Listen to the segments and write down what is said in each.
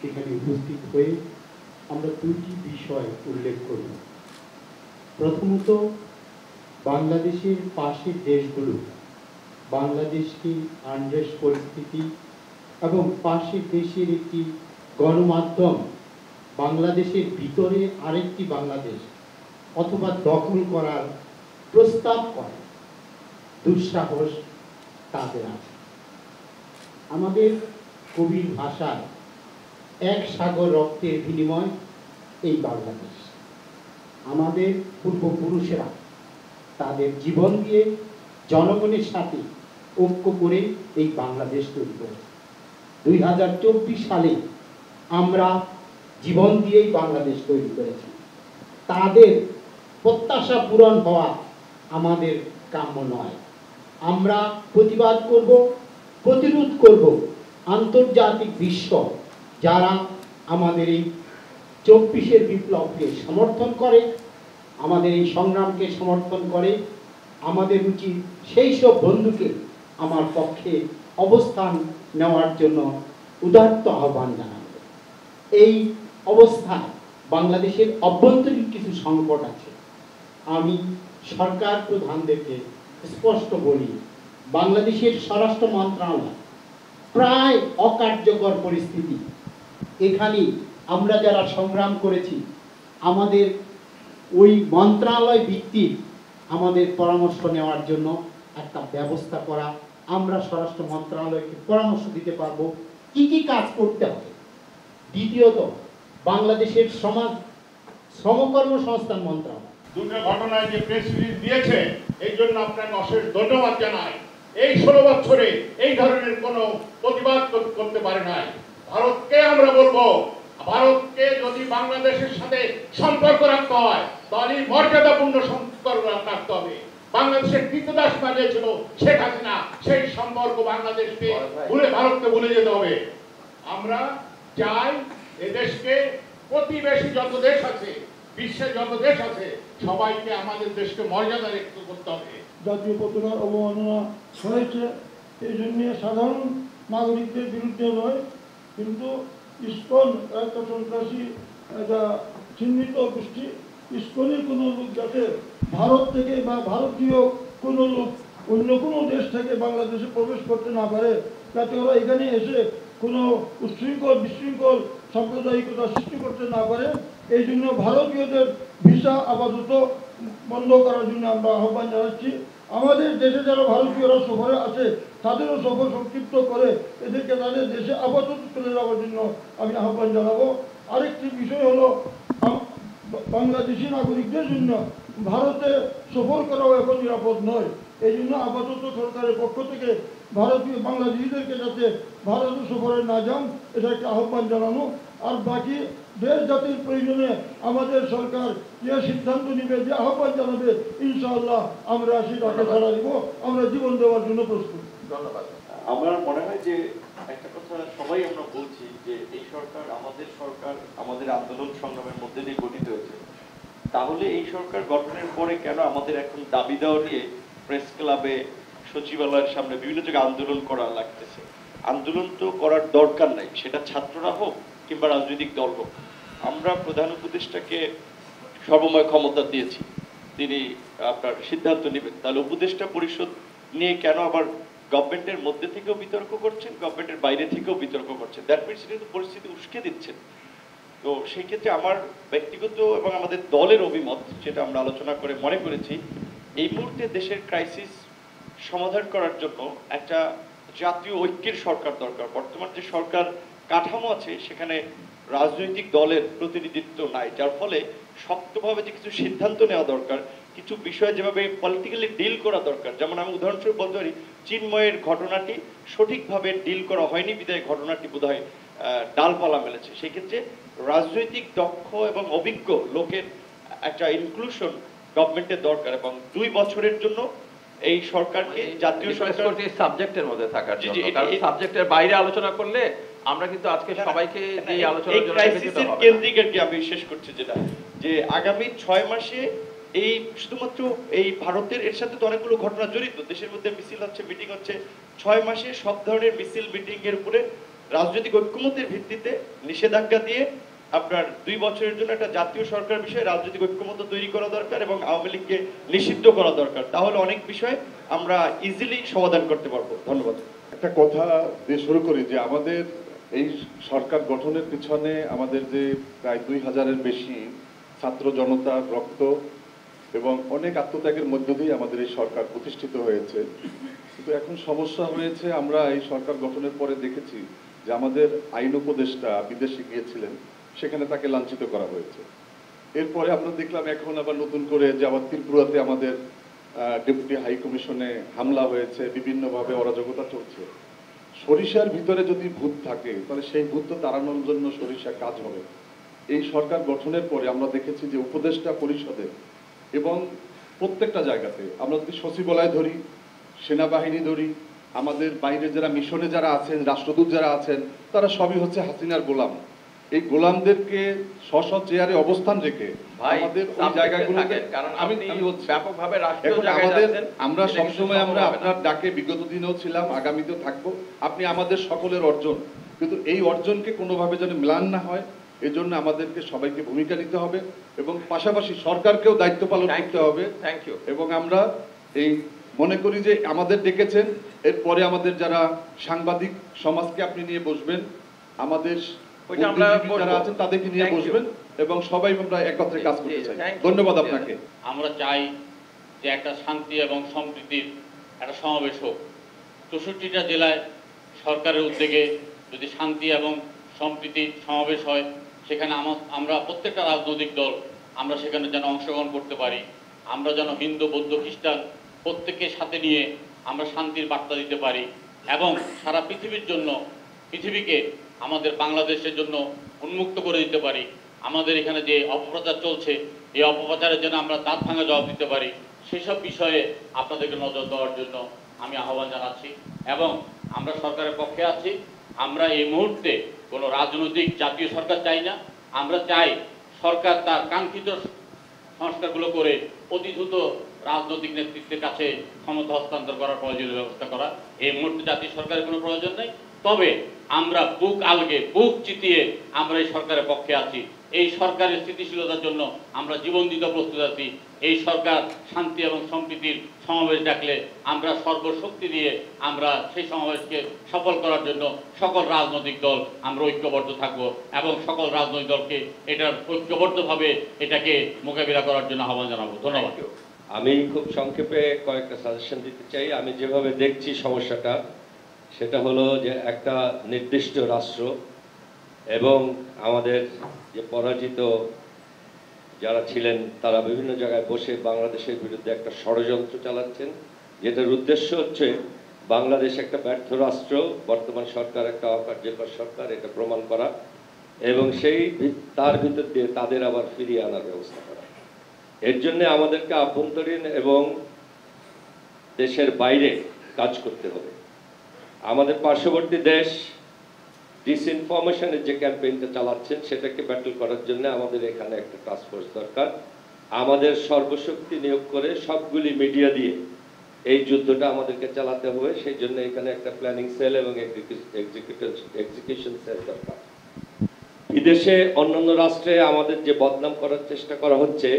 এখানে উপস্থিত হয়ে আমরা দুটি বিষয় উল্লেখ করব। প্রথমত, বাংলাদেশের পাশের দেশগুলো বাংলাদেশকে আনরেস্ট পরিস্থিতি এবং পাশের দেশের একটি গণমাধ্যম বাংলাদেশের ভিতরে আরেকটি বাংলাদেশ অথবা দখল করার প্রস্তাব করে, দুঃসাহস তাদের আছে। আমাদের কবির ভাষায় এক সাগর রক্তের বিনিময় এই বাংলাদেশ। আমাদের পূর্বপুরুষেরা তাদের জীবন দিয়ে জনগণের সাথে ঐক্য করে এই বাংলাদেশ তৈরি করেছে। 2024 সালে আমরা জীবন দিয়েই বাংলাদেশ তৈরি করেছি। তাদের প্রত্যাশা পূরণ হওয়া আমাদের কাম্য নয়। আমরা প্রতিবাদ করব, প্রতিরোধ করব আন্তর্জাতিক বিশ্ব যারা আমাদের এই 24-এর বিপ্লবকে সমর্থন করে, আমাদের এই সংগ্রামকে সমর্থন করে। আমাদের উচিত সেই সব বন্ধুকে আমার পক্ষে অবস্থান নেওয়ার জন্য উদাত্ত আহ্বান জানাব। এই অবস্থায় বাংলাদেশের অভ্যন্তরীণ কিছু সংকট আছে। আমি সরকার প্রধানদেরকে স্পষ্ট বলি, বাংলাদেশের স্বরাষ্ট্র মন্ত্রণালয় প্রায় অকার্যকর পরিস্থিতি। এখানে আমরা যারা সংগ্রাম করেছি, আমাদের ওই মন্ত্রণালয় ভিত্তিক আমাদের পরামর্শ নেওয়ার জন্য একটা ব্যবস্থা করা। আমরা স্বরাষ্ট্র মন্ত্রণালয়কে পরামর্শ দিতে পারবো কি কি কাজ করতে হবে। দ্বিতীয়ত, বাংলাদেশের শ্রমকর্মসংস্থান মন্ত্রণালয় দুটো ঘটনায় যে প্রেস রিলিজ দিয়েছে, এই জন্য আপনাকে অশেষ ধন্যবাদ জানাই। এই 16 বছরে এই ধরনের কোনো প্রতিবাদ করতে পারে নাই। ভারতকে আমরা বলবো, ভারতকে যদি বাংলাদেশের সাথে সম্পর্ক রাখতে হয় তাহলে মর্যাদাপূর্ণ সম্পর্ক রাখতে হবে। বাংলাদেশের কৃতদাস বানিয়েছিল শেখ হাসিনা, সেই সম্পর্ক বাংলাদেশকে ভুলে ভারতকে ভুলে যেতে হবে। আমরা চাই এদেশকে প্রতিবেশী যত দেশ আছে, বিশ্বের যত দেশ আছে, সবাইকে আমাদের দেশকে মর্যাদা করতে হবে। জাতীয় পতাকার অবমাননা হয়েছে, এই জন্য সাধারণ নাগরিকদের বিরুদ্ধে নয়, কিন্তু ইসকন একটা সন্ত্রাসী, একটা চিহ্নিত গোষ্ঠী। ইসকনের কোনো লোক যাতে ভারত থেকে বা ভারতীয় কোনো লোক অন্য কোনো দেশ থেকে বাংলাদেশে প্রবেশ করতে না পারে, যাতে ওরা এখানে এসে কোনো উচ্ছৃঙ্খল বিশৃঙ্খল সাম্প্রদায়িকতা সৃষ্টি করতে না পারে, এই জন্য ভারতীয়দের ভিসা আপাতত বন্ধ করার জন্য আমরা আহ্বান জানাচ্ছি। আমাদের দেশে যারা ভারতীয়রা সফরে আছে তাদেরও সফর সংক্ষিপ্ত করে এদেরকে তাদের দেশে আপাতত চলে যাওয়ার জন্য আমি আহ্বান জানাবো। আরেকটি বিষয় হলো, বাংলাদেশি নাগরিকদের জন্য ভারতে সফর করাও এখন নিরাপদ নয়। এই জন্য আপাতত সরকারের পক্ষ থেকে ভারতীয় বাংলাদেশিদেরকে যাতে ভারতে সফরে না যান, এটা একটা আহ্বান জানানো। আর বাকি দেশ জাতির প্রয়োজনে আমাদের সরকার যে সিদ্ধান্ত নিবে, যে আহ্বান জানাবে, ইনশাআল্লাহ আমরা সেটাকে সাড়া দিব। আমরা জীবন দেওয়ার জন্য প্রস্তুত। ধন্যবাদ। আমার মনে হয় যে একটা কথা সবাই আমরা বলছি যে এই সরকার আমাদের আন্দোলন সংগ্রামের মধ্যে দিয়ে গঠিত হয়েছে। তাহলে এই সরকার গঠনের পরে কেন আমাদের এখন দাবি দেওয়া নিয়ে প্রেস ক্লাবে, সচিবালয়ের সামনে বিভিন্ন জায়গায় আন্দোলন করা লাগতেছে? আন্দোলন তো করার দরকার নাই, সেটা ছাত্ররা হোক কিংবা রাজনৈতিক দল হোক। আমরা প্রধান উপদেষ্টাকে সর্বময় ক্ষমতা দিয়েছি, তিনি আপনার সিদ্ধান্ত নেবেন। তাহলে উপদেষ্টা পরিষদ নিয়ে কেন আবার গভর্নমেন্টের মধ্যে থেকেও বিতর্ক করছেন, গভর্নমেন্টের বাইরে থেকেও বিতর্ক করছেন? দ্যাট মিনস কিন্তু পরিস্থিতি উস্কে দিচ্ছেন। তো সেই ক্ষেত্রে আমার ব্যক্তিগত এবং আমাদের দলের অভিমত, যেটা আমরা আলোচনা করে মনে করেছি, এই মুহূর্তে দেশের ক্রাইসিস সমাধান করার জন্য একটা জাতীয় ঐক্যের সরকার দরকার। বর্তমান যে সরকার কাঠামো আছে সেখানে রাজনৈতিক দলের প্রতিনিধিত্ব নাই, যার ফলে শক্তভাবে যে কিছু সিদ্ধান্ত নেওয়া দরকার, কিছু বিষয় যেভাবে পলিটিক্যালি ডিল করা দরকার। যেমন আমি উদাহরণস্বরূপ বলতে পারি, চিন্ময়ের ঘটনাটি সঠিকভাবে ডিল করা হয়নি বিধায় ঘটনাটি বোধহয় ডালপালা মেলেছে। সেই ক্ষেত্রে রাজনৈতিক দক্ষ এবং অভিজ্ঞ লোকের একটা ইনক্লুশন গভর্নমেন্টের দরকার, এবং 2 বছরের জন্য এই সরকারকে জাতীয় সরকার সাবজেক্টের মধ্যে থাকার জন্য, কারণ সাবজেক্টের বাইরে আলোচনা করলে আমরা কিন্তু আজকে সবাইকে এই আলোচনার জন্য ক্রাইসিসের কেন্দ্রিক আর কি আমি শেষ করছি, যেটা যে আগামী 6 মাসে এই শুধুমাত্র এই ভারতের এর সাথে তো অনেকগুলো ঘটনা জড়িত। দেশের মধ্যে মিছিল হচ্ছে, মিটিং হচ্ছে, 6 মাসে সব ধরনের মিছিল মিটিং এর উপরে রাজনৈতিক ঐক্যমত্যের ভিত্তিতে নিষেধাজ্ঞা দিয়ে আপনার 2 বছরের জন্য একটা জাতীয় সরকার বিষয়ে রাজনৈতিক ঐক্যমত্য তৈরি করা দরকার এবং আওয়ামী লীগকে নিষিদ্ধ করা দরকার। তাহলে অনেক বিষয় আমরা ইজিলি সমাধান করতে পারবো। ধন্যবাদ। একটা কথা দিয়ে শুরু করি যে আমাদের এই সরকার গঠনের পিছনে আমাদের যে প্রায় 2000-এর বেশি ছাত্র জনতার রক্ত এবং অনেক আত্মত্যাগের মধ্য দিয়ে আমাদের এই সরকার প্রতিষ্ঠিত হয়েছে। কিন্তু এখন সমস্যা হয়েছে, আমরা এই সরকার গঠনের পরে দেখেছি যে আমাদের আইন উপদেষ্টা বিদেশে গিয়েছিলেন, সেখানে তাকে লাঞ্ছিত করা হয়েছে। এরপরে আমরা দেখলাম এখন আবার নতুন করে যে আবার ত্রিপুরাতে আমাদের ডেপুটি হাই কমিশনে হামলা হয়েছে, বিভিন্নভাবে অরাজকতা চলছে। সরিষার ভিতরে যদি ভূত থাকে তাহলে সেই ভূত তো তাড়ানোর জন্য সরিষা কাজ হবে। এই সরকার গঠনের পরে আমরা দেখেছি যে উপদেষ্টা পরিষদে এবং প্রত্যেকটা জায়গাতে, আমরা যদি সচিবালয় ধরি, সেনাবাহিনী ধরি, আমাদের বাইরে যারা মিশনে যারা আছেন, রাষ্ট্রদূত যারা আছেন, তারা সবই হচ্ছে হাসিনার গোলাম। এই গোলামদেরকে স্ব চেয়ারে অবস্থান রেখে আমাদের ওই জায়গাগুলোতে আমি বলছি ব্যাপকভাবে এখন আমাদের আমরা সবসময় আমরা আপনার ডাকে বিগত দিনেও ছিলাম, আগামীতেও থাকবো। আপনি আমাদের সকলের অর্জন, কিন্তু এই অর্জনকে কোনোভাবে যেন ম্লান না হয়, এজন্য আমাদেরকে সবাইকে ভূমিকা নিতে হবে এবং পাশাপাশি সরকারকেও দায়িত্ব পালন করতে হবে। Thank you. এবং আমরা এই মনে করি যে আমাদের ডেকেছেন, এরপরে আমাদের যারা সাংবাদিক সমাজকে আপনি নিয়ে বসবেন, আমাদের যারা আছেন তাদেরকে নিয়ে বসবেন এবং সবাই আমরা একত্রে কাজ করতে চাই। ধন্যবাদ আপনাকে। আমরা চাই যে একটা শান্তি এবং সম্প্রীতির একটা সমাবেশ হোক। 64টা জেলায় সরকারের উদ্যোগে যদি শান্তি এবং সম্প্রীতির সমাবেশ হয়, সেখানে আমরা প্রত্যেকটা রাজনৈতিক দল আমরা সেখানে যেন অংশগ্রহণ করতে পারি। আমরা যেন হিন্দু, বৌদ্ধ, খ্রিস্টান প্রত্যেককে সাথে নিয়ে আমরা শান্তির বার্তা দিতে পারি এবং সারা পৃথিবীর জন্য, পৃথিবীকে আমাদের বাংলাদেশের জন্য উন্মুক্ত করে দিতে পারি। আমাদের এখানে যে অপপ্রচার চলছে, এই অপপ্রচারের জন্য আমরা দাঁত ভাঙা জবাব দিতে পারি। সেসব বিষয়ে আপনাদেরকে নজর দেওয়ার জন্য আমি আহ্বান জানাচ্ছি এবং আমরা সরকারের পক্ষে আছি। আমরা এই মুহূর্তে কোনো রাজনৈতিক জাতীয় সরকার চাই না। আমরা চাই সরকার তার কাঙ্ক্ষিত সংস্কারগুলো করে অতি দ্রুত রাজনৈতিক নেতৃত্বের কাছে ক্ষমতা হস্তান্তর করার প্রয়োজনীয় ব্যবস্থা করা। এই মুহূর্তে জাতীয় সরকারের কোনো প্রয়োজন নেই, তবে আমরা বুক আলগে, বুক চিতিয়ে আমরা এই সরকারের পক্ষে আছি। এই সরকারের স্থিতিশীলতার জন্য আমরা জীবন দিতে প্রস্তুত আছি। এই সরকার শান্তি এবং সম্প্রীতির সমাবেশ ডাকলে আমরা সর্বশক্তি দিয়ে আমরা সেই সমাবেশকে সফল করার জন্য সকল রাজনৈতিক দল আমরা ঐক্যবদ্ধ থাকব এবং সকল রাজনৈতিক দলকে এটার ঐক্যবদ্ধভাবে এটাকে মোকাবিলা করার জন্য আহ্বান জানাবো। ধন্যবাদ। আমি খুব সংক্ষেপে কয়েকটা সাজেশন দিতে চাই। আমি যেভাবে দেখছি সমস্যাটা, সেটা হলো যে একটা নির্দিষ্ট রাষ্ট্র এবং আমাদের যে পরাজিত যারা ছিলেন তারা বিভিন্ন জায়গায় বসে বাংলাদেশের বিরুদ্ধে একটা ষড়যন্ত্র চালাচ্ছেন, যেটার উদ্দেশ্য হচ্ছে বাংলাদেশ একটা ব্যর্থ রাষ্ট্র, বর্তমান সরকার একটা অকার্যকর সরকার, এটা প্রমাণ করা এবং তার ভিতর দিয়ে তাদের আবার ফিরিয়ে আনার ব্যবস্থা করা। এর জন্য আমাদেরকে আভ্যন্তরীণ এবং দেশের বাইরে কাজ করতে হবে। আমাদের পার্শ্ববর্তী দেশ ডিসইনফরমেশনের যে ক্যাম্পেইনটা চালাচ্ছেন সেটাকে ব্যাটল করার জন্য আমাদের এখানে একটা টাস্ক ফোর্স দরকার। আমাদের সর্বশক্তি নিয়োগ করে সবগুলি মিডিয়া দিয়ে এই যুদ্ধটা আমাদেরকে চালাতে হবে। সেই জন্য এখানে একটা প্ল্যানিং সেল এবং এক্সিকিউশন সেল দরকার। বিদেশে অন্যান্য রাষ্ট্রে আমাদের যে বদনাম করার চেষ্টা করা হচ্ছে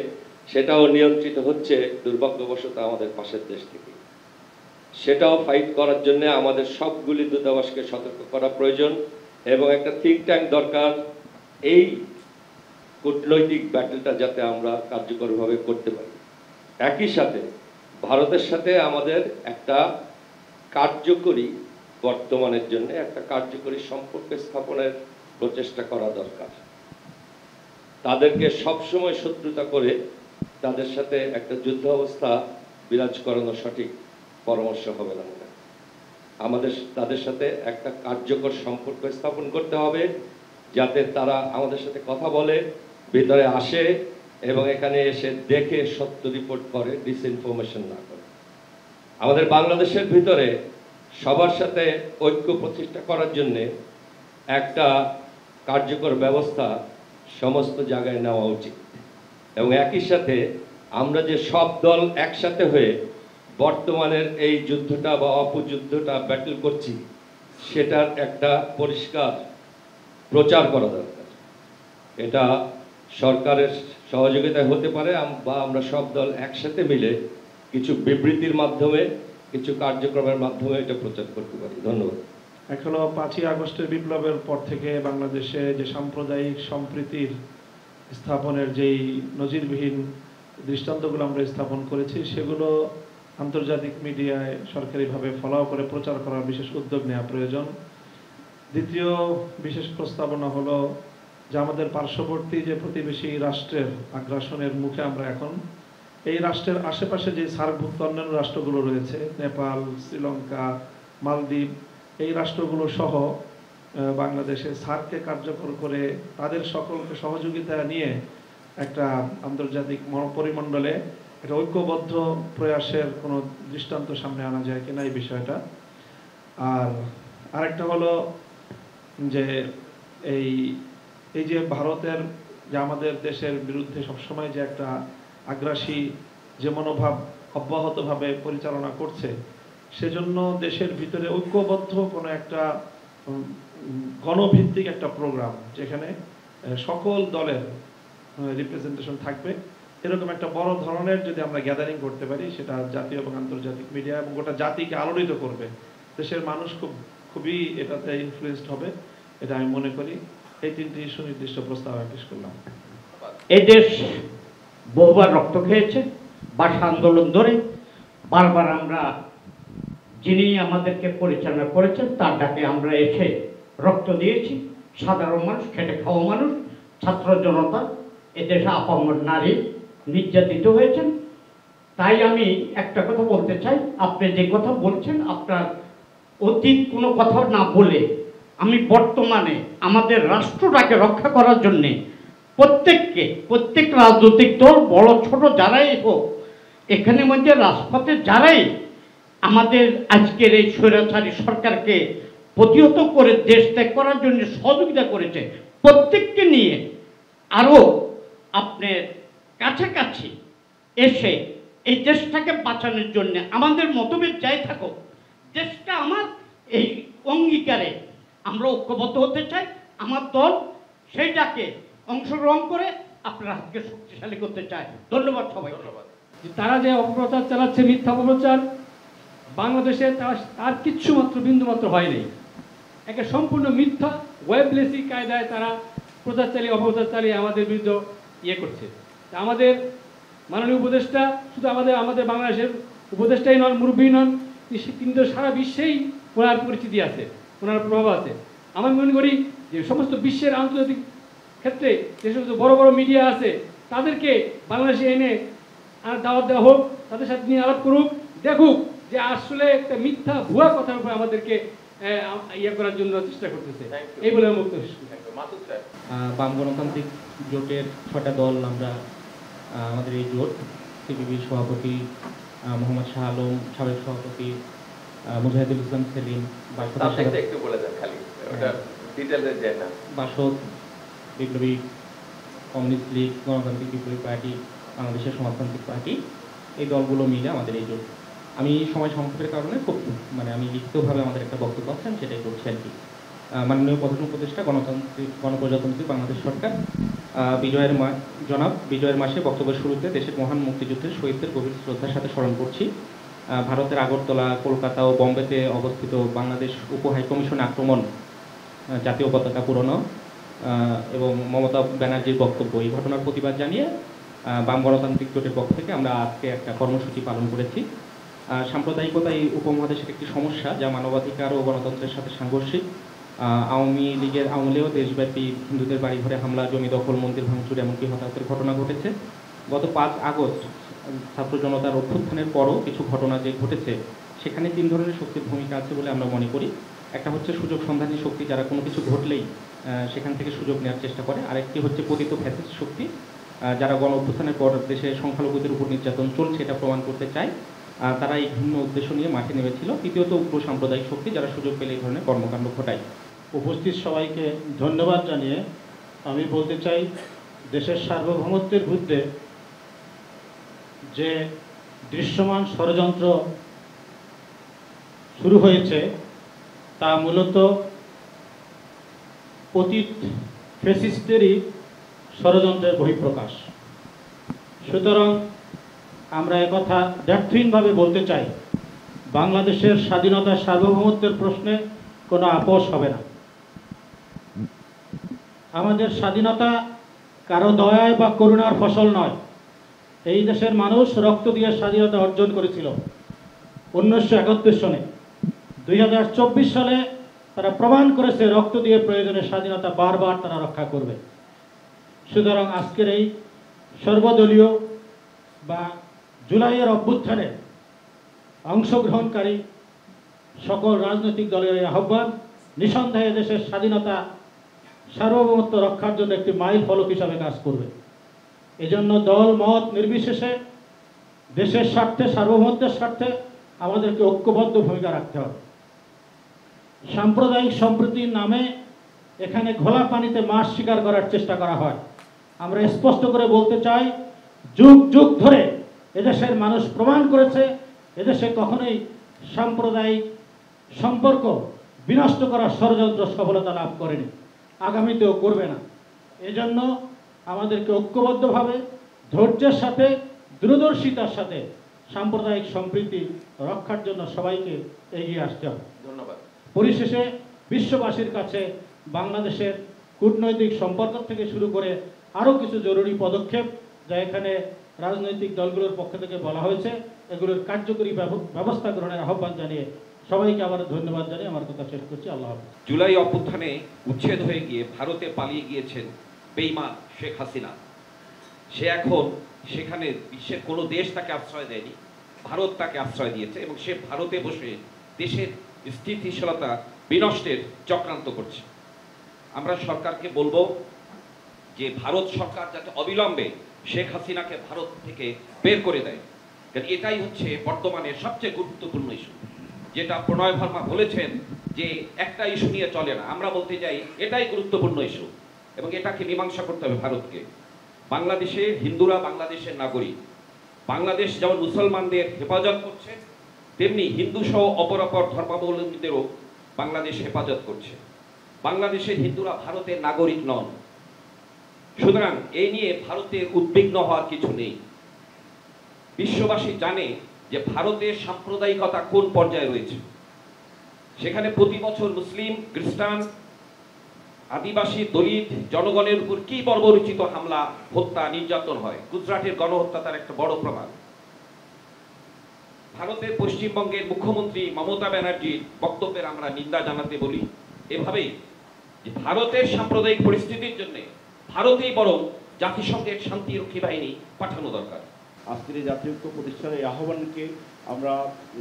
সেটাও নিয়ন্ত্রিত হচ্ছে দুর্ভাগ্যবশত আমাদের পাশের দেশ থেকে। সেটাও ফাইট করার জন্য আমাদের সবগুলি দূতাবাসকে সতর্ক করা প্রয়োজন এবং একটা থিঙ্ক ট্যাঙ্ক দরকার এই কূটনৈতিক ব্যাটেলটা যাতে আমরা কার্যকরভাবে করতে পারি। একই সাথে ভারতের সাথে আমাদের একটা কার্যকরী, বর্তমানের জন্য একটা কার্যকরী সম্পর্ক স্থাপনের প্রচেষ্টা করা দরকার। তাদেরকে সবসময় শত্রুতা করে তাদের সাথে একটা যুদ্ধ অবস্থা বিরাজ করানো সঠিক পরামর্শ হবে না। আমাদের তাদের সাথে একটা কার্যকর সম্পর্ক স্থাপন করতে হবে, যাতে তারা আমাদের সাথে কথা বলে, ভিতরে আসে এবং এখানে এসে দেখে সত্য রিপোর্ট করে, ডিসইনফরমেশন না করে। আমাদের বাংলাদেশের ভিতরে সবার সাথে ঐক্য প্রতিষ্ঠা করার জন্য একটা কার্যকর ব্যবস্থা সমস্ত জায়গায় নেওয়া উচিত এবং একই সাথে আমরা যে সব দল একসাথে হয়ে বর্তমানের এই যুদ্ধটা বা অপযুদ্ধটা ব্যাটল করছি, সেটার একটা পরিষ্কার প্রচার করা দরকার। এটা সরকারের সহযোগিতায় হতে পারে বা আমরা সব দল একসাথে মিলে কিছু বিবৃতির মাধ্যমে, কিছু কার্যক্রমের মাধ্যমে এটা প্রচার করতে পারি। ধন্যবাদ। এখনো 5ই আগস্টের বিপ্লবের পর থেকে বাংলাদেশে যে সাম্প্রদায়িক সম্প্রীতির স্থাপনের যেই নজিরবিহীন দৃষ্টান্তগুলো আমরা স্থাপন করেছি, সেগুলো আন্তর্জাতিক মিডিয়ায় সরকারিভাবে ফলাও করে প্রচার করার বিশেষ উদ্যোগ নেওয়া প্রয়োজন। দ্বিতীয় বিশেষ প্রস্তাবনা হলো যে আমাদের পার্শ্ববর্তী যে প্রতিবেশী রাষ্ট্রের আগ্রাসনের মুখে আমরা এখন, এই রাষ্ট্রের আশেপাশে যে সার্কভুক্ত অন্যান্য রাষ্ট্রগুলো রয়েছে, নেপাল, শ্রীলঙ্কা, মালদ্বীপ, এই রাষ্ট্রগুলো সহ বাংলাদেশে সার্ককে কার্যকর করে তাদের সকলকে সহযোগিতা নিয়ে একটা আন্তর্জাতিক পরিমণ্ডলে একটা ঐক্যবদ্ধ প্রয়াসের কোনো দৃষ্টান্ত সামনে আনা যায় কিনা এই বিষয়টা। আর আরেকটা হলো যে এই যে ভারতের যে আমাদের দেশের বিরুদ্ধে সবসময় যে একটা আগ্রাসী যে মনোভাব অব্যাহতভাবে পরিচালনা করছে, সেজন্য দেশের ভিতরে ঐক্যবদ্ধ কোনো একটা গণভিত্তিক একটা প্রোগ্রাম যেখানে সকল দলের রিপ্রেজেন্টেশন থাকবে, এরকম একটা বড় ধরনের যদি আমরা গ্যাদারিং করতে পারি, সেটা জাতীয় এবং আন্তর্জাতিক মিডিয়া এবং গোটা জাতিকে আলোড়িত করবে। দেশের মানুষ খুবই এটাতে ইনফ্লুয়েসড হবে, এটা আমি মনে করি। এই 3টি সুনির্দিষ্ট প্রস্তাব আমি পেশ করলাম। এই দেশ বহুবার রক্ত খেয়েছে, ভাষা আন্দোলন ধরে বারবার আমরা যিনি আমাদেরকে পরিচালনা করেছেন তার ডাকে আমরা এসে রক্ত দিয়েছি। সাধারণ মানুষ, খেটে খাওয়া মানুষ, ছাত্র জনতা, এদেশে আপামর নারী নির্যাতিত হয়েছেন। তাই আমি একটা কথা বলতে চাই, আপনি যে কথা বলছেন আপনার অতীত কোনো কথা না বলে আমি বর্তমানে আমাদের রাষ্ট্রটাকে রক্ষা করার জন্যে প্রত্যেক রাজনৈতিক দল বড় ছোট যারাই হোক, এখানে মধ্যে রাজপথে যারাই আমাদের আজকের এই স্বৈরাচারী সরকারকে প্রতিহত করে দেশ ত্যাগ করার জন্য সহযোগিতা করেছে, প্রত্যেককে নিয়ে আরও আপনার কাছাকাছি এসে এই দেশটাকে বাঁচানোর জন্য আমাদের মতভেদ যাই থাকুক, দেশটা আমার এই অঙ্গীকারে আমরা ঐক্যবদ্ধ হতে চাই। আমার দল সেইটাকে অংশগ্রহণ করে আপনার হাতকে শক্তিশালী করতে চায়। ধন্যবাদ সবাই। ধন্যবাদ। তারা যে অপপ্রচার চালাচ্ছে, মিথ্যা অপপ্রচার, বাংলাদেশে তার কিচ্ছু মাত্র বিন্দুমাত্র হয়নি। একটা সম্পূর্ণ মিথ্যা ওয়েবলেসি কায়দায় তারা প্রচার চালিয়ে অপপ্রচার চালিয়ে আমাদের বিরুদ্ধে ইয়ে করছে। তা আমাদের মাননীয় উপদেষ্টা শুধু আমাদের বাংলাদেশের উপদেষ্টাই নন, মুরব্বী নন, কিন্তু সারা বিশ্বেই ওনার পরিচিতি আছে, ওনার প্রভাব আছে। আমি মনে করি যে সমস্ত বিশ্বের আন্তর্জাতিক ক্ষেত্রে যে সমস্ত বড় বড় মিডিয়া আছে তাদেরকে বাংলাদেশে এনে দাওয়াত দেওয়া হোক, তাদের সাথে নিয়ে আলাপ করুক, দেখুক যে আসলে একটা মিথ্যা ভুয়া কথার উপর আমাদেরকে ইয়ে করার জন্য চেষ্টা করতেছে। এই বলে আমি বক্তব্য শেষ করি। বাম গণতান্ত্রিক জোটের 6টা দল আমরা, আমাদের এই জোট, সিপিবির সভাপতি মোহাম্মদ শাহ আলম, সাবেক সভাপতি মুজাহিদুল ইসলাম সেলিম, বাসদ, বিপ্লবী কমিউনিস্ট লীগ, গণতান্ত্রিক বিপ্লবী পার্টি, বাংলাদেশের সমাজতান্ত্রিক পার্টি, এই দলগুলো মিলে আমাদের এই জোট। আমি সময় সংক্ষেপের কারণে খুব আমি লিখিতভাবে আমাদের একটা বক্তব্য আছেন সেটাই করছি আর কি। মাননীয় প্রধান উপদেষ্টা গণপ্রজাতন্ত্রী বাংলাদেশ সরকার বিজয়ের মাসে বক্তব্যের শুরুতে দেশের মহান মুক্তিযুদ্ধের শহীদদের গভীর শ্রদ্ধার সাথে স্মরণ করছি। ভারতের আগরতলা, কলকাতা ও বম্বেতে অবস্থিত বাংলাদেশ উপ হাইকমিশন আক্রমণ, জাতীয় পতাকা পুরনো এবং মমতা ব্যানার্জির বক্তব্য, এই ঘটনার প্রতিবাদ জানিয়ে বাম গণতান্ত্রিক জোটের পক্ষ থেকে আমরা আজকে একটা কর্মসূচি পালন করেছি। সাম্প্রদায়িকতা এই উপমহাদেশের একটি সমস্যা যা মানবাধিকার ও গণতন্ত্রের সাথে সাংঘর্ষিক। আওয়ামী লীগের আমলেও দেশব্যাপী হিন্দুদের বাড়িঘরে হামলা, জমি দখল, মন্দির ভাঙচুর, এমনকি হতাহতের ঘটনা ঘটেছে। গত 5 আগস্ট ছাত্র জনতার অভ্যুত্থানের পরও কিছু ঘটনা যে ঘটেছে সেখানে 3 ধরনের শক্তির ভূমিকা আছে বলে আমরা মনে করি। একটা হচ্ছে সুযোগ সন্ধানী শক্তি, যারা কোনো কিছু ঘটলেই সেখান থেকে সুযোগ নেওয়ার চেষ্টা করে। আরেকটি হচ্ছে পতিত ফ্যাসিস্ট শক্তি, যারা গণ অভ্যুত্থানের পর দেশে সংখ্যালঘুদের উপর নির্যাতন চলছে এটা প্রমাণ করতে চায়, তারা এই ভিন্ন উদ্দেশ্য নিয়ে মাঠে নেমেছিল। তৃতীয়ত উগ্র সাম্প্রদায়িক শক্তি, যারা সুযোগ পেলে এই ধরনের কর্মকাণ্ড ঘটায়। উপস্থিত সবাইকে ধন্যবাদ জানিয়ে আমি বলতে চাই, দেশের সার্বভৌমত্বের বিরুদ্ধে যে দৃশ্যমান ষড়যন্ত্র শুরু হয়েছে তা মূলত অতীত ফ্যাসিস্টেরই ষড়যন্ত্রের বহিঃপ্রকাশ। সুতরাং আমরা একথা দ্ব্যর্থহীনভাবে বলতে চাই, বাংলাদেশের স্বাধীনতা সার্বভৌমত্বের প্রশ্নে কোনো আপোষ হবে না। আমাদের স্বাধীনতা কারো দয়ায় বা করুণার ফসল নয়। এই দেশের মানুষ রক্ত দিয়ে স্বাধীনতা অর্জন করেছিল 1971 সনে। 2024 সালে তারা প্রমাণ করেছে রক্ত দিয়ে প্রয়োজনে স্বাধীনতা বারবার তারা রক্ষা করবে। সুতরাং আজকের এই সর্বদলীয় বা জুলাইয়ের অভ্যুত্থানে অংশগ্রহণকারী সকল রাজনৈতিক দলের এই আহ্বান নিঃসন্দেহে দেশের স্বাধীনতা সার্বভৌমত্ব রক্ষার জন্য একটি মাইল ফলক হিসাবে কাজ করবে। এজন্য দল মত নির্বিশেষে দেশের স্বার্থে, সার্বভৌমত্বের স্বার্থে আমাদেরকে ঐক্যবদ্ধ ভূমিকা রাখতে হবে। সাম্প্রদায়িক সম্প্রীতির নামে এখানে ঘোলা পানিতে মাছ শিকার করার চেষ্টা করা হয়। আমরা স্পষ্ট করে বলতে চাই, যুগ যুগ ধরে এদেশের মানুষ প্রমাণ করেছে এদেশে কখনোই সাম্প্রদায়িক সম্পর্ক বিনষ্ট করার ষড়যন্ত্র সফলতা লাভ করেনি, আগামীতেও করবে না। এজন্য আমাদেরকে ঐক্যবদ্ধভাবে ধৈর্যের সাথে, দূরদর্শিতার সাথে সাম্প্রদায়িক সম্প্রীতি রক্ষার জন্য সবাইকে এগিয়ে আসতে হবে। ধন্যবাদ। পরিশেষে বিশ্ববাসীর কাছে বাংলাদেশের কূটনৈতিক সম্পর্ক থেকে শুরু করে আরও কিছু জরুরি পদক্ষেপ যা এখানে রাজনৈতিক দলগুলোর পক্ষ থেকে বলা হয়েছে, এগুলোর কার্যকরী ব্যবস্থা গ্রহণের আহ্বান জানিয়ে সবাইকে আবার ধন্যবাদ জানিয়ে আমার কথা শেষ করছি। আল্লাহ হাফেজ। জুলাই অভ্যুত্থানে উচ্ছেদ হয়ে গিয়ে ভারতে পালিয়ে গিয়েছেন বেঈমান শেখ হাসিনা। সে এখন সেখানে বিশ্বের কোনো দেশ তাকে আশ্রয় দেয়নি, ভারত তাকে আশ্রয় দিয়েছে এবং সে ভারতে বসে দেশের স্থিতিশীলতা বিনষ্টের চক্রান্ত করছে। আমরা সরকারকে বলবো যে ভারত সরকার যাতে অবিলম্বে শেখ হাসিনাকে ভারত থেকে বের করে দেয়, কারণ এটাই হচ্ছে বর্তমানে সবচেয়ে গুরুত্বপূর্ণ ইস্যু। যেটা প্রণয় ভার্মা বলেছেন যে একটা ইস্যু নিয়ে চলে না, আমরা বলতে চাই এটাই গুরুত্বপূর্ণ ইস্যু এবং এটাকে মীমাংসা করতে হবে ভারতকে। বাংলাদেশে হিন্দুরা বাংলাদেশের নাগরিক, বাংলাদেশ যেমন মুসলমানদের হেফাজত করছে তেমনি হিন্দু সহ অপর ধর্মাবলম্বীদেরও বাংলাদেশ হেফাজত করছে। বাংলাদেশের হিন্দুরা ভারতের নাগরিক নন, সুতরাং এই নিয়ে ভারতের উদ্বিগ্ন হওয়ার কিছু নেই। বিশ্ববাসী জানে যে ভারতের সাম্প্রদায়িকতা কোন পর্যায়ে রয়েছে। সেখানে প্রতি বছর মুসলিম, খ্রিস্টান, আদিবাসী, দলিত জনগণের উপর কি বর্বরোচিত হামলা, হত্যা, নির্যাতন হয়। গুজরাটের গণহত্যা তার একটা বড় প্রমাণ। ভারতের পশ্চিমবঙ্গের মুখ্যমন্ত্রী মমতা ব্যানার্জির বক্তব্যের আমরা নিন্দা জানাতে বলি। এভাবেই যে ভারতের সাম্প্রদায়িক পরিস্থিতির জন্য ভারতেই বরং জাতিসংঘের শান্তিরক্ষী বাহিনী পাঠানো দরকার। আজকের এই জাতীয় ঐক্য প্রতিষ্ঠানের এই আহ্বানকে আমরা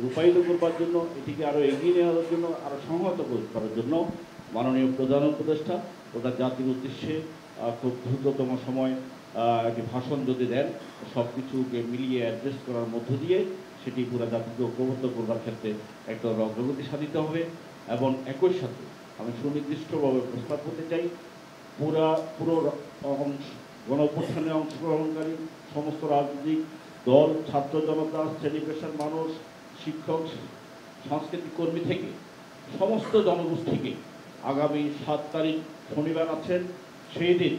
রূপায়িত করবার জন্য, এটিকে আরও এগিয়ে নেওয়ার জন্য, আরও সংহত করার জন্য মাননীয় প্রধান উপদেষ্টা ওদের জাতির উদ্দেশ্যে খুব দ্রুততম সময় একটি ভাষণ যদি দেন, সব কিছুকে মিলিয়ে অ্যাড্রেস করার মধ্য দিয়ে সেটি পুরো জাতিকে ঐক্যবদ্ধ করবার ক্ষেত্রে একটা অগ্রগতি সাধিত হবে। এবং একই সাথে আমি সুনির্দিষ্টভাবে প্রস্তাব করতে চাই, পুরো গণঅভ্যুত্থানে অংশগ্রহণকারী সমস্ত রাজনৈতিক দল, ছাত্র জনতা, শ্রেণী পেশার মানুষ, শিক্ষক, সাংস্কৃতিক কর্মী থেকে সমস্ত জনগোষ্ঠীকে আগামী 7 তারিখ শনিবার আছেন, সেই দিন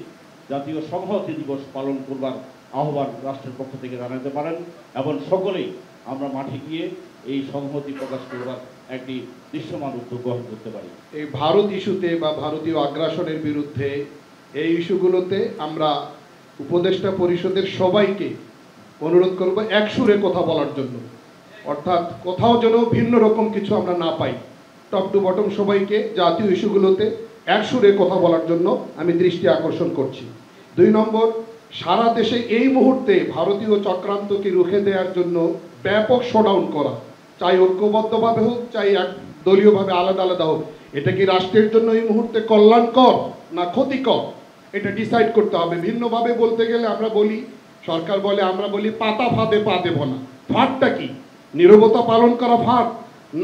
জাতীয় সংহতি দিবস পালন করবার আহ্বান রাষ্ট্রের পক্ষ থেকে জানাতে পারেন এবং সকলেই আমরা মাঠে গিয়ে এই সংহতি প্রকাশ করবার একটি দৃশ্যমান উদ্যোগ গ্রহণ করতে পারি। এই ভারত ইস্যুতে বা ভারতীয় আগ্রাসনের বিরুদ্ধে এই ইস্যুগুলোতে আমরা উপদেষ্টা পরিষদের সবাইকে অনুরোধ করব এক সুরে কথা বলার জন্য, অর্থাৎ কোথাও যেন ভিন্ন রকম কিছু আমরা না পাই। টপ টু বটম সবাইকে জাতীয় ইস্যুগুলোতে এক সুরে কথা বলার জন্য আমি দৃষ্টি আকর্ষণ করছি। 2 নম্বর, সারা দেশে এই মুহূর্তে ভারতীয় চক্রান্তকে রুখে দেওয়ার জন্য ব্যাপক শোডাউন করা, চাই ঐক্যবদ্ধভাবে হোক, চাই এক দলীয়ভাবে আলাদা আলাদা হোক, এটা কি রাষ্ট্রের জন্য এই মুহূর্তে কল্যাণকর না ক্ষতিকর, এটা ডিসাইড করতে হবে। ভিন্নভাবে বলতে গেলে আমরা বলি, সরকার বলে, আমরা বলি পাতা ফাঁদে পা দেব না। ফাঁদটা কি? নীরবতা পালন করা ফাঁদ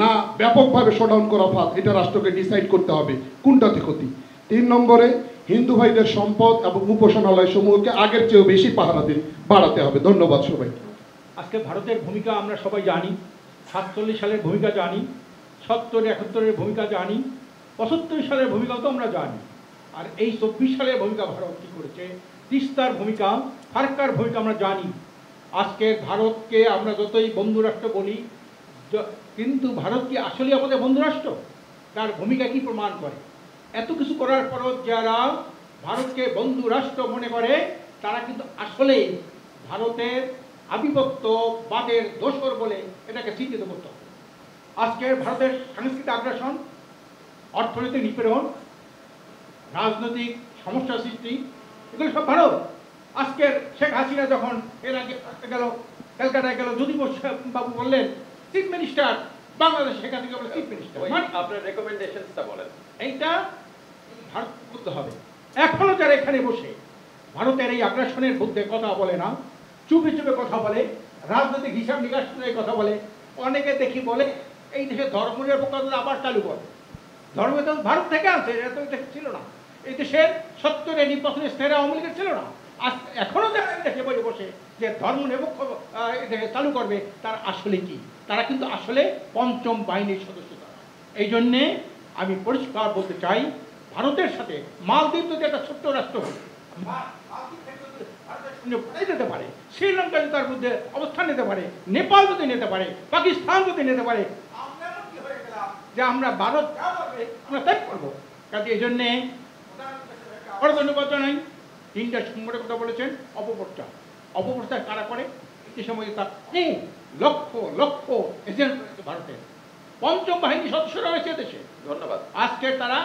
না ব্যাপকভাবে শোডাউন করা ফাঁদ? এটা রাষ্ট্রকে ডিসাইড করতে হবে কোনটাতে ক্ষতি। 3 নম্বরে, হিন্দু ভাইদের সম্পদ এবং উপাসনালয় সমূহকে আগের চেয়েও বেশি পাহারা বাড়াতে হবে। ধন্যবাদ সবাই। আজকে ভারতের ভূমিকা আমরা সবাই জানি, 47 সালের ভূমিকা জানি, 70-71-এর ভূমিকা জানি, 75 সালের ভূমিকাও তো আমরা জানি। আর এই 24 সালের ভূমিকা ভারত কী করেছে, তিস্তার ভূমিকা, ফারাক্কার ভূমিকা আমরা জানি। আজকে ভারতকে আমরা যতই বন্ধুরাষ্ট্র বলি, কিন্তু ভারত কি আসলে আমাদের বন্ধুরাষ্ট্র? তার ভূমিকা কি প্রমাণ করে? এত কিছু করার পরও যারা ভারতকে বন্ধুরাষ্ট্র মনে করে তারা কিন্তু আসলেই ভারতের আধিপত্যবাদের দোসর বলে এটাকে চিহ্নিত করতে হবে। আজকের ভারতের সাংস্কৃতিক আগ্রাসন, অর্থনৈতিক নিপীড়ন, রাজনৈতিক সমস্যা সৃষ্টি, এগুলো সব ভারত। আজকের শেখ হাসিনা যখন এর আগে গেল ক্যালকাটায় গেল, যদি বাবু বললেন চিফ মিনিস্টার বাংলাদেশ, সেখান থেকে বলে চিফ মিনিস্টার, আপনার রেকমেন্ডেশনটা বলেন। এইটা ভারত করতে হবে। এখনো যারা এখানে বসে ভারতের এই আগ্রাসনের বিরুদ্ধে কথা বলে না, চুপে চুপে কথা বলে, রাজনৈতিক হিসাব নিকাশ করে কথা বলে, অনেকে দেখি বলে এই দেশে ধর্মনিরপেক্ষতা আবার চালু করে। ধর্ম তো ভারত থেকে আছে, এটা তো দেশ ছিল না। এই দেশের 70-এ নির্বাচনী স্থির আওয়ামী লীগের ছিল না। আজ এখনো যারা দেখে বসে বসে যে ধর্মনিরপেক্ষ এটাকে চালু করবে, তার আসলে কি? তারা কিন্তু আসলে পঞ্চম বাহিনীর সদস্য। তারা এই জন্যে আমি পরিষ্কার বলতে চাই, ভারতের সাথে মালদ্বীপ যদি একটা ছোট্ট রাষ্ট্র হয়, যেতে পারে, শ্রীলঙ্কা যদি তার মধ্যে অবস্থান নিতে পারে, নেপাল যদি নিতে পারে, পাকিস্তান যদি নিতে পারে, যে আমরা ভারত আমরা ত্যাগ করবো। কাজে এই জন্যে বড় ধন্যবাদ জানাই। 3টা সংগঠনের কথা বলেছেন। অপপ্রচার, অপপ্রচার কারা করে? এই সময় তার লক্ষ লক্ষ এজেন্ট রয়েছে ভারতের, পঞ্চম বাহিনীর সদস্যরা রয়েছে দেশে। ধন্যবাদ। আজকে তারা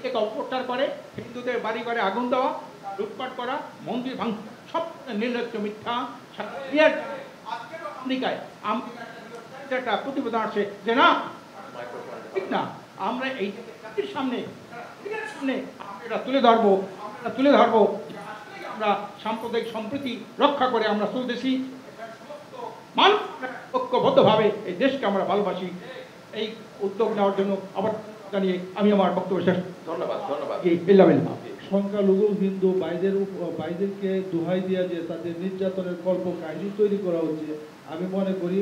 এক অপপ্রচার করে, হিন্দুদের বাড়ি ঘরে আগুন দেওয়া, লুটপাট করা, মন্দির ভাঙ, সব নির্লজ্জ মিথ্যা। আমেরিকায় একটা প্রতিবেদন আসে যে না, ঠিক না, আমরা এই জাতির সামনে এটা তুলে ধরবো, আমরা সাম্প্রদায়িক সম্প্রীতি রক্ষা করে আমরা চলতেছি। মানুষ ঐক্যবদ্ধভাবে এই দেশকে আমরা ভালোবাসি। এই উদ্যোগ নেওয়ার জন্য আবার জানিয়ে আমি আমার বক্তব্য শেষ। ধন্যবাদ। সংখ্যালঘু হিন্দু ভাইদেরকে দোহাই দিয়া যে তাদের নির্যাতনের কল্প কাহিনী তৈরি করা হচ্ছে, আমি মনে করি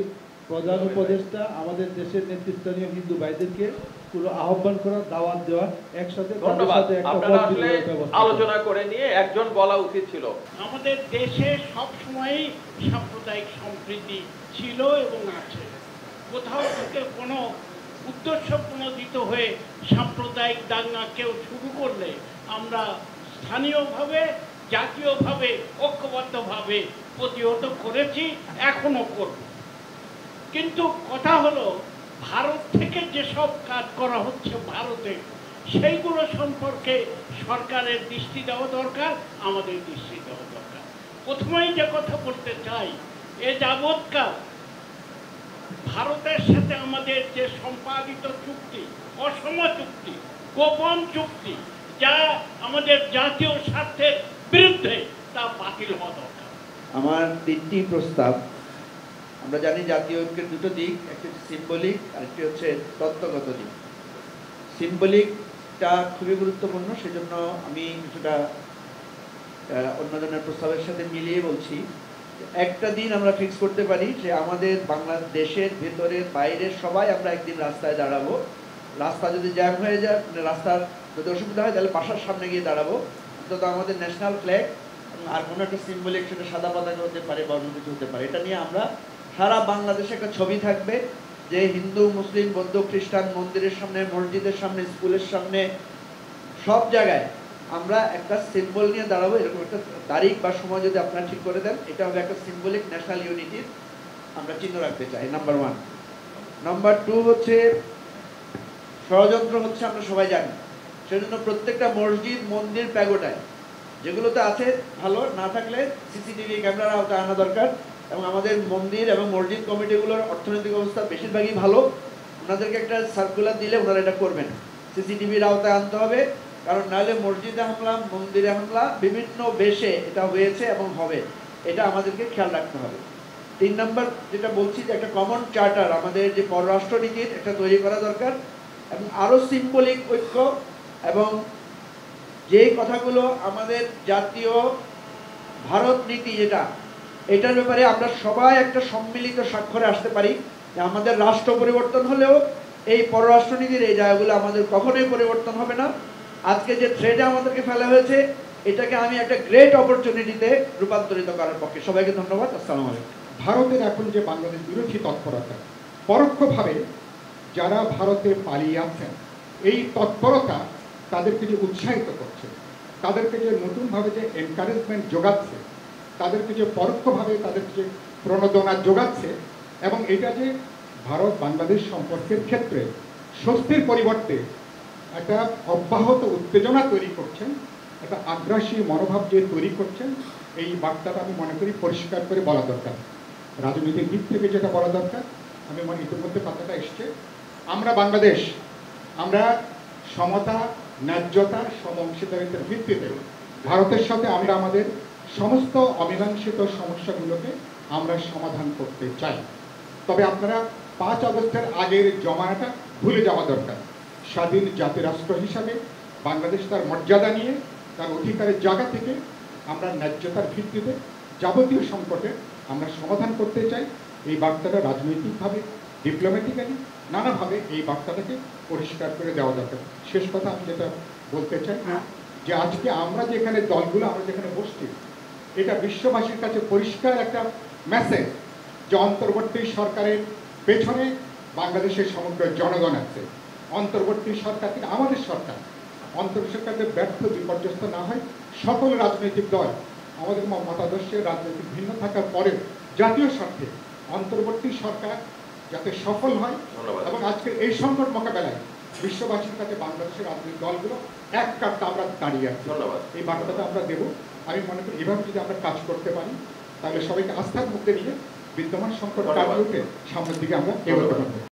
প্রধান উপদেষ্টা আমাদের দেশের নেতৃস্থানীয় হিন্দু ভাইদেরকে পুরো আহ্বান করা, দাওয়াত দেওয়া, একসাথে আলোচনা করে নিয়ে একজন বলা উচিত ছিল। আমাদের দেশে সব সময়ই সাম্প্রদায়িক সম্প্রীতি ছিল এবং আছে। কোথাও থেকে কোনো উদ্দেশ্য প্রণোদিত হয়ে সাম্প্রদায়িক দাঙ্গা কেউ শুরু করলে আমরা স্থানীয়ভাবে, জাতীয়ভাবে, ঐক্যবদ্ধভাবে প্রতিহত করেছি, এখনো করব। কিন্তু কথা হলো, ভারত থেকে যেসব কাজ করা হচ্ছে ভারতে, সেইগুলো সম্পর্কে সরকারের দৃষ্টি দেওয়া দরকার, আমাদের দৃষ্টি দেওয়া দরকার। প্রথমেই যে কথা বলতে চাই, এ যাবৎকাল ভারতের সাথে আমাদের যে সম্পাদিত চুক্তি, অসম চুক্তি, গোপন চুক্তি, যা আমাদের জাতীয় স্বার্থের বিরুদ্ধে, তা বাতিল হওয়া দরকার। আমার 3টি প্রস্তাব। আমরা জানি জাতীয় ঐক্যের 2টো দিক, একটি হচ্ছে সিম্বলিক, আরেকটি হচ্ছে তত্ত্বগত দিক। সিম্বলিকটা খুবই গুরুত্বপূর্ণ, সেজন্য আমি কিছুটা অন্যজনের প্রস্তাবের সাথে মিলিয়ে বলছি। একটা দিন আমরা ফিক্স করতে পারি যে আমাদের বাংলাদেশের ভেতরের বাইরের সবাই আমরা একদিন রাস্তায় দাঁড়াবো। রাস্তা যদি জ্যাম হয়ে যায়, রাস্তার যদি অসুবিধা হয়, তাহলে বাসার সামনে গিয়ে দাঁড়াবো। অন্তত আমাদের ন্যাশনাল ফ্ল্যাগ আর কোনো একটা সিম্বলিক, সেটা সাদা পতাকা হতে পারে বা অন্য কিছু হতে পারে, এটা নিয়ে আমরা সারা বাংলাদেশে একটা ছবি থাকবে যে হিন্দু, মুসলিম, বৌদ্ধ, খ্রিস্টান মন্দিরের সামনে, মসজিদের সামনে, স্কুলের সামনে, সব জায়গায় আমরা একটা সিম্বল নিয়ে দাঁড়াবো। এরকম একটা তারিখ বা সময় যদি আপনারা ঠিক করে দেন, এটা হবে একটা সিম্বলিক ন্যাশনাল ইউনিটির আমরা চিহ্ন রাখতে চাই, নাম্বার 1। নাম্বার 2 হচ্ছে ষড়যন্ত্র হচ্ছে, আমরা সবাই জানি। সেজন্য প্রত্যেকটা মসজিদ, মন্দির, প্যাগোডায় যেগুলোতে আছে ভালো, না থাকলে সিসিটিভি ক্যামেরার আওতায় আনা দরকার। এবং আমাদের মন্দির এবং মসজিদ কমিটিগুলোর অর্থনৈতিক অবস্থা বেশিরভাগই ভালো, ওনাদেরকে একটা সার্কুলার দিলে ওনারা এটা করবেন, সিসিটিভির আওতায় আনতে হবে। কারণ নাহলে মসজিদে হামলা, মন্দিরে হামলা, বিভিন্ন বেশে এটা হয়েছে এবং হবে, এটা আমাদেরকে খেয়াল রাখতে হবে। 3 নম্বর যেটা বলছি, যে একটা কমন চার্টার আমাদের যে পররাষ্ট্রনীতির একটা তৈরি করা দরকার, এবং আরও সিম্বলিক ঐক্য, এবং যে কথাগুলো আমাদের জাতীয় ভারত নীতি যেটা, এটার ব্যাপারে আমরা সবাই একটা সম্মিলিত স্বাক্ষরে আসতে পারি যে আমাদের রাষ্ট্র পরিবর্তন হলেও এই পররাষ্ট্রনীতির এই জায়গাগুলো আমাদের কখনোই পরিবর্তন হবে না। আজকে যে থ্রেডে আমাদেরকে ফেলা হয়েছে এটাকে আমি একটা গ্রেট অপরচুনিটিতে রূপান্তরিত করার পক্ষে। সবাইকে ধন্যবাদ। আসসালামু আলাইকুম। ভারতের এখন যে বাংলাদেশ বিরোধী তৎপরতা, পরোক্ষভাবে যারা ভারতে পালিয়ে আছেন এই তৎপরতা তাদেরকে যে উৎসাহিত করছে, তাদেরকে যে নতুনভাবে যে এনকারেজমেন্ট যোগাচ্ছে, তাদেরকে যে পরোক্ষভাবে তাদেরকে যে প্রণোদনা যোগাচ্ছে, এবং এটা যে ভারত বাংলাদেশ সম্পর্কের ক্ষেত্রে স্বস্তির পরিবর্তে একটা অব্যাহত উত্তেজনা তৈরি করছেন, একটা আগ্রাসী মনোভাব যে তৈরি করছেন, এই বার্তাটা আমি মনে করি পরিষ্কার করে বলা দরকার। রাজনৈতিক দিক থেকে যেটা বলা দরকার, আমি মনে ইতিমধ্যে কথাটা এসছে, আমরা বাংলাদেশ, আমরা সমতা, ন্যায্যতা, সম অংশীদারিত্বের ভিত্তিতে ভারতের সাথে আমরা আমাদের সমস্ত অমীমাংসিত সমস্যাগুলোকে আমরা সমাধান করতে চাই। তবে আপনারা 5 আগস্টের আগের জমানাটা ভুলে যাওয়া দরকার। স্বাধীন জাতিরাষ্ট্র হিসাবে বাংলাদেশ তার মর্যাদা নিয়ে, তার অধিকারের জায়গা থেকে আমরা ন্যায্যতার ভিত্তিতে যাবতীয় সংকটে আমরা সমাধান করতে চাই। এই বার্তাটা রাজনৈতিকভাবে, ডিপ্লোম্যাটিক্যালি নানাভাবে এই বার্তাটাকে পরিষ্কার করে দেওয়া দরকার। শেষ কথা আমি যেটা বলতে চাই যে আজকে আমরা যেখানে দলগুলো আমরা যেখানে বসছি, এটা বিশ্ববাসীর কাছে পরিষ্কার একটা মেসেজ যে অন্তর্বর্তী সরকারের পেছনে বাংলাদেশের সমগ্র জনগণ আছে। অন্তর্বর্তী সরকার থেকে আমাদের সরকার, অন্তর্বর্তী সরকারের ব্যর্থ বিপর্যস্ত না হয় সকল রাজনৈতিক দল আমাদের মতাদর্শের রাজনৈতিক ভিন্ন থাকার পরেও জাতীয় স্বার্থে অন্তর্বর্তী সরকার যাতে সফল হয়, এবং আজকে এই সংকট মোকাবেলায় বিশ্ববাসীর কাছে বাংলাদেশের রাজনৈতিক দলগুলো এক কাটটা আমরা দাঁড়িয়ে আছি। এই বার্তাটা আমরা দেব। আমি মনে করি এভাবে যদি আমরা কাজ করতে পারি তাহলে সবাইকে আস্থার মধ্যে নিয়ে বিদ্যমান সংকট কাটিয়ে উঠে সামনের দিকে আমরা এগোতে পারবো।